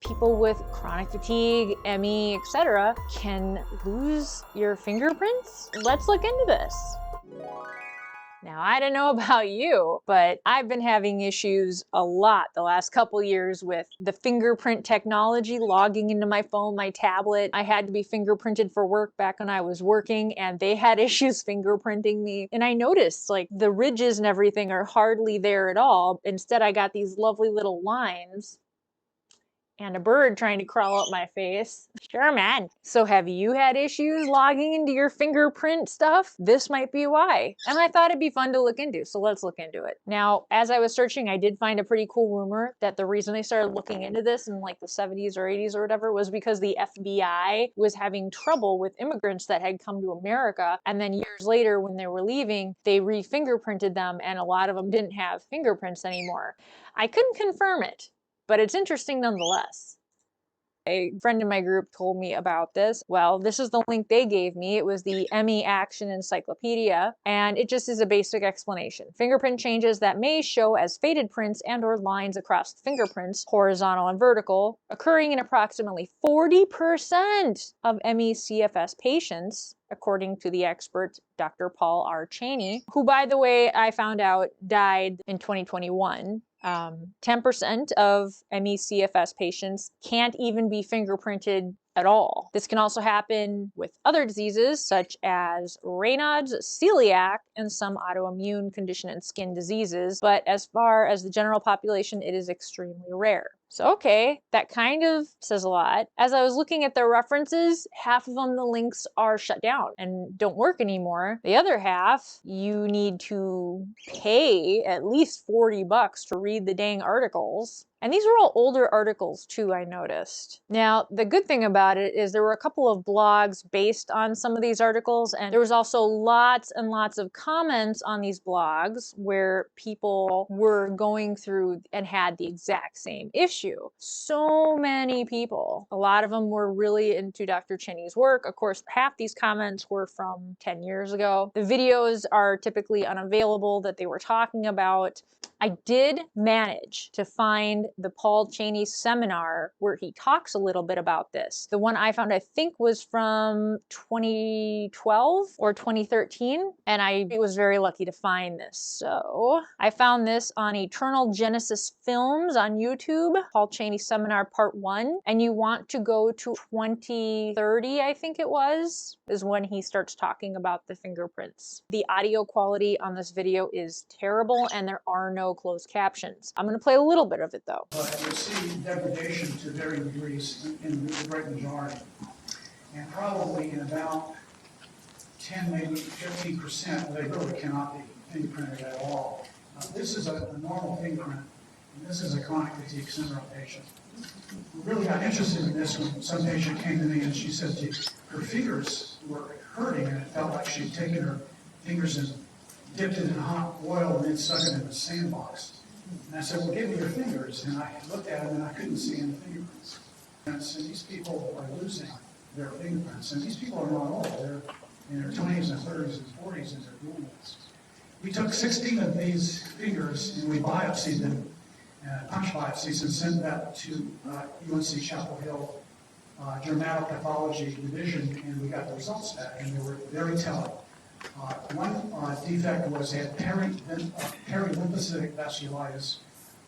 people with chronic fatigue, ME, etc. can lose your fingerprints? Let's look into this. Now, I don't know about you, but I've been having issues a lot the last couple years with the fingerprint technology, logging into my phone, my tablet. I had to be fingerprinted for work back when I was working, and they had issues fingerprinting me. And I noticed like the ridges and everything are hardly there at all. Instead, I got these lovely little lines and a bird trying to crawl up my face. Sure, man. So have you had issues logging into your fingerprint stuff? This might be why. And I thought it'd be fun to look into, so let's look into it. Now, as I was searching, I did find a pretty cool rumor that the reason they started looking into this in like the 70s or 80s or whatever was because the FBI was having trouble with immigrants that had come to America. And then years later, when they were leaving, they re-fingerprinted them, and a lot of them didn't have fingerprints anymore. I couldn't confirm it, but it's interesting nonetheless. A friend in my group told me about this. Well, this is the link they gave me. It was the ME Action Encyclopedia, and it just is a basic explanation. Fingerprint changes that may show as faded prints and or lines across fingerprints, horizontal and vertical, occurring in approximately 40% of meCFS patients, according to the expert Dr. Paul R. Cheney, who, by the way, I found out died in 2021. 10% of meCFS patients can't even be fingerprinted at all. This can also happen with other diseases such as Raynaud's, celiac, and some autoimmune condition and skin diseases, but as far as the general population, it is extremely rare. So okay, that kind of says a lot. As I was looking at their references, half of them, the links are shut down and don't work anymore. The other half, you need to pay at least 40 bucks to read the dang articles. And these were all older articles too, I noticed. Now, the good thing about it is there were a couple of blogs based on some of these articles, and there was also lots and lots of comments on these blogs where people were going through and had the exact same issue. So many people. A lot of them were really into Dr. Cheney's work. Of course, half these comments were from 10 years ago. The videos are typically unavailable that they were talking about. I did manage to find the Paul Cheney seminar where he talks a little bit about this. The one I found, I think, was from 2012 or 2013, and I was very lucky to find this. So I found this on Eternal Genesis Films on YouTube, Paul Cheney Seminar Part 1, and you want to go to 2030, I think it was, is when he starts talking about the fingerprints. The audio quality on this video is terrible, and there are no closed captions. I'm going to play a little bit of it though. But you'll see degradation to varying degrees in the great majority. And probably in about 10, maybe 15%, they really cannot be fingerprinted at all. This is a normal fingerprint, and this is a chronic fatigue syndrome patient. We really got interested in this when some patient came to me and she said her fingers were hurting, and it felt like she'd taken her fingers and dipped it in hot oil and then stuck it in a sandbox. And I said, well, give me your fingers. And I looked at them and I couldn't see any fingerprints. And these people are losing their fingerprints. And these people are not old. They're in their 20s and 30s and 40s and they're doing this. We took 16 of these fingers and we biopsied them, punch biopsies, and sent that to UNC Chapel Hill Dermatopathology Division, and we got the results back, and they were very telling. One defect was they had perilymphocytic vasculitis,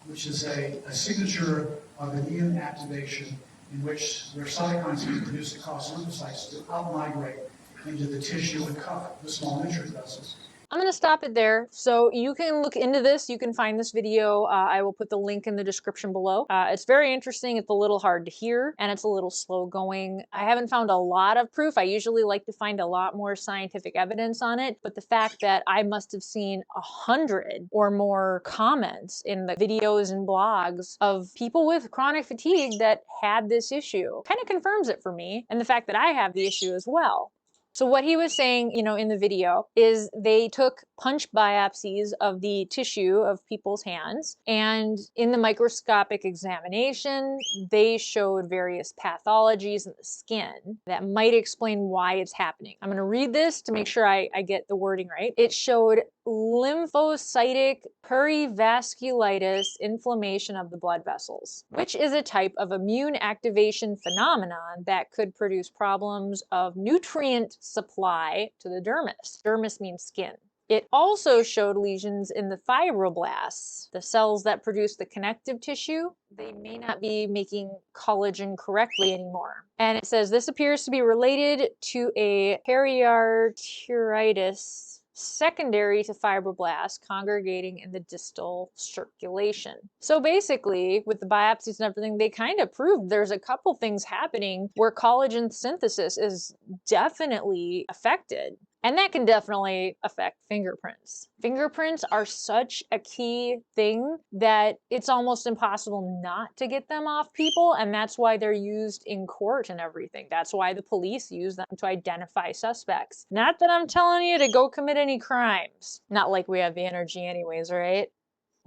which is a signature of immune activation in which their cytokines can produce to cause lymphocytes to outmigrate into the tissue and cuff the small nutrient vessels. I'm going to stop it there. So you can look into this. You can find this video. I will put the link in the description below. It's very interesting. It's a little hard to hear and it's a little slow going. I haven't found a lot of proof. I usually like to find a lot more scientific evidence on it. But the fact that I must have seen 100 or more comments in the videos and blogs of people with chronic fatigue that had this issue kind of confirms it for me. And the fact that I have the issue as well. So what he was saying, in the video is they took punch biopsies of the tissue of people's hands, and in the microscopic examination, they showed various pathologies in the skin that might explain why it's happening. I'm going to read this to make sure I get the wording right. It showed lymphocytic perivasculitis inflammation of the blood vessels, which is a type of immune activation phenomenon that could produce problems of nutrient supply to the dermis. Dermis means skin. It also showed lesions in the fibroblasts, the cells that produce the connective tissue. They may not be making collagen correctly anymore. And it says this appears to be related to a periarteritis secondary to fibroblasts congregating in the distal circulation. So basically, with the biopsies and everything, they kind of proved there's a couple things happening where collagen synthesis is definitely affected. And that can definitely affect fingerprints. Fingerprints are such a key thing that it's almost impossible not to get them off people, and that's why they're used in court and everything. That's why the police use them to identify suspects. Not that I'm telling you to go commit any crimes. Not like we have the energy anyways, right?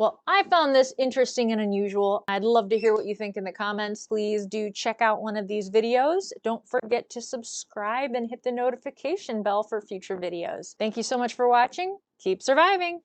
Well, I found this interesting and unusual. I'd love to hear what you think in the comments. Please do check out one of these videos. Don't forget to subscribe and hit the notification bell for future videos. Thank you so much for watching. Keep surviving.